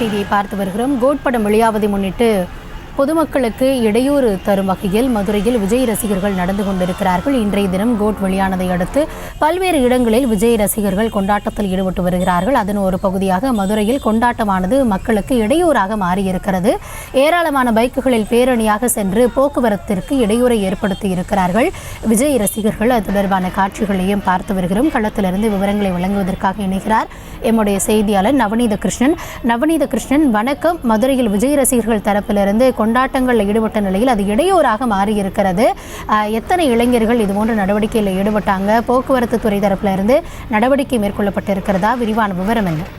செய்தியை பார்த்து வருகிறோம். கோட் படம் வெளியாவதை முன்னிட்டு பொதுமக்களுக்கு இடையூறு தரும் வகையில் மதுரையில் விஜய் ரசிகர்கள் நடந்து கொண்டிருக்கிறார்கள். இன்றைய தினம் கோட் வெளியானதை அடுத்து பல்வேறு இடங்களில் விஜய் ரசிகர்கள் கொண்டாட்டத்தில் ஈடுபட்டு வருகிறார்கள். அதன் ஒரு பகுதியாக மதுரையில் கொண்டாட்டமானது மக்களுக்கு இடையூறாக மாறியிருக்கிறது. ஏராளமான பைக்குகளில் பேரணியாக சென்று போக்குவரத்திற்கு இடையூறை ஏற்படுத்தி இருக்கிறார்கள் விஜய் ரசிகர்கள். அது தொடர்பான காட்சிகளையும் பார்த்து வருகிறோம். களத்திலிருந்து விவரங்களை வழங்குவதற்காக இணைகிறார் எம்முடைய செய்தியாளர் நவநீத கிருஷ்ணன். நவநீத கிருஷ்ணன், வணக்கம். மதுரையில் விஜய் ரசிகர்கள் தரப்பிலிருந்து கொண்டாட்டங்களில் ஈடுபட்ட நிலையில் அது இடையூறாக மாறியிருக்கிறது. எத்தனை இளைஞர்கள் இதுபோன்ற நடவடிக்கையில் ஈடுபட்டாங்க? போக்குவரத்து துறை தரப்பில் இருந்து நடவடிக்கை மேற்கொள்ளப்பட்டிருக்கிறதா? விரிவான விவரம் என்ன?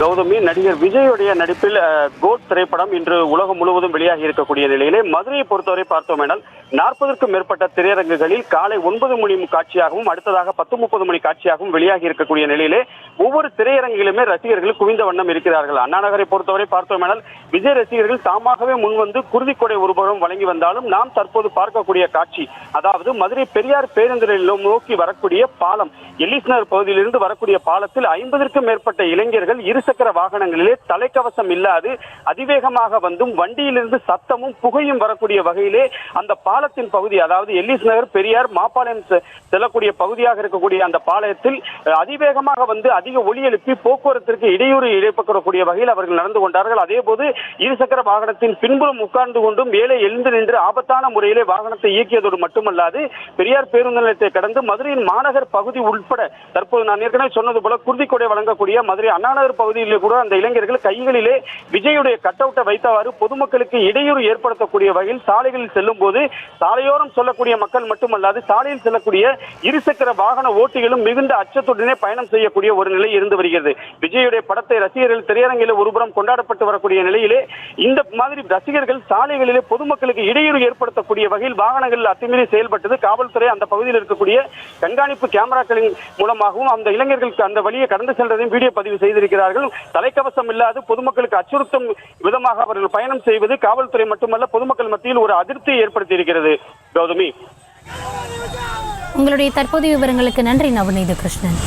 கௌதமி, நடிகர் விஜயுடைய நடிப்பில் கோட் திரைப்படம் இன்று உலகம் முழுவதும் வெளியாகி இருக்கக்கூடிய நிலையிலே மதுரையை பொறுத்தவரை பார்த்தோமேனால் 40க்கும் மேற்பட்ட திரையரங்குகளில் காலை 9 மணி காட்சியாகவும் அடுத்ததாக 10:30 மணி காட்சியாகவும் வெளியாகி இருக்கக்கூடிய நிலையிலே ஒவ்வொரு திரையரங்கிலுமே ரசிகர்கள் குவிந்த வண்ணம் இருக்கிறார்கள். அண்ணா நகரை பொறுத்தவரை பார்த்தோமேனால் விஜய் ரசிகர்கள் தாமாகவே முன்வந்து குருதிக்கொடை ஒருபுறம் வழங்கி வந்தாலும் நாம் தற்போது பார்க்கக்கூடிய காட்சி, அதாவது மதுரை பெரியார் பேருந்து நிலையம் நோக்கி வரக்கூடிய பாலம், எல்லிஸ் நகர் பகுதியிலிருந்து வரக்கூடிய பாலத்தில் 50க்கும் மேற்பட்ட இளைஞர்கள் இருசக்கர வாகனங்களிலே தலைக்கவசம் இல்லாது அதிவேகமாக வந்தும் வண்டியிலிருந்து சத்தமும் புகையும் வரக்கூடிய வகையிலே அந்த பாலத்தின் பகுதி, அதாவது எல்லிஸ் நகர் பெரியார் மாப்பாளையம் செல்லக்கூடிய பகுதியாக இருக்கக்கூடிய அந்த பாளையத்தில் அதிவேகமாக வந்து அதிக ஒலி எழுப்பி போக்குவரத்திற்கு இடையூறு ஏற்படக்கூடிய வகையில் அவர்கள் நடந்து கொண்டார்கள். அதே போது இருசக்கர வாகனத்தின் பின்புறம் உட்கார்ந்து கொண்டும் மேலே எழுந்து நின்று ஆபத்தான முறையிலே வாகனத்தை இயக்கியதோடு மட்டுமல்லாது பெரியார் பேருந்து நிலையத்தை கடந்து மதுரையின் மாநகர் பகுதி உட்பட தற்போது நான் ஏற்கனவே சொன்னது போல குருதிக்கொடை வழங்கக்கூடிய மதுரை அண்ணா நகர் பகுதியிலே கூட அந்த இளைஞர்கள் கைகளிலே விஜயுடைய கட் அவுட்டை வைத்தவாறு பொதுமக்களுக்கு இடையூறு ஏற்படுத்தக்கூடிய வகையில் சாலைகளில் செல்லும் போது சாலையோரம் சொல்லக்கூடிய மக்கள் மட்டுமல்லாது சாலையில் செல்லக்கூடிய இருசக்கர வாகன ஓட்டிகளும் மிகுந்த அச்சத்துடனே பயணம் செய்யக்கூடிய ஒரு நிலை இருந்து வருகிறது. விஜயுடைய படத்தை ரசிகர்கள் திரையரங்கிலே ஒருபுறம் கொண்டாடப்பட்டு வரக்கூடிய நிலையிலே இந்த மாதிரி ரசிகர்கள் சாலைகளிலே பொதுமக்களுக்கு இடையூறு ஏற்படுத்தக்கூடிய வகையில் வாகனங்கள் அத்துமீறி செயல்பட்டது. காவல்துறை அந்த பகுதியில் இருக்கக்கூடிய கண்காணிப்பு கேமராக்களின் மூலமாகவும் அந்த இளைஞர்களுக்கு அந்த வழியை கடந்து சென்றதையும் வீடியோ பதிவு செய்திருக்கிறார்கள். தலைக்கவசம் இல்லாது பொதுமக்களுக்கு அச்சுறுத்தும் விதமாக அவர்கள் பயணம் செய்வது காவல்துறை மட்டுமல்ல பொதுமக்கள் மத்தியில் ஒரு அதிருப்தியை ஏற்படுத்தி இருக்கிறது. கௌதமி, உங்களுடைய தற்போதைய விவரங்களுக்கு நன்றி நவநீத கிருஷ்ணன்.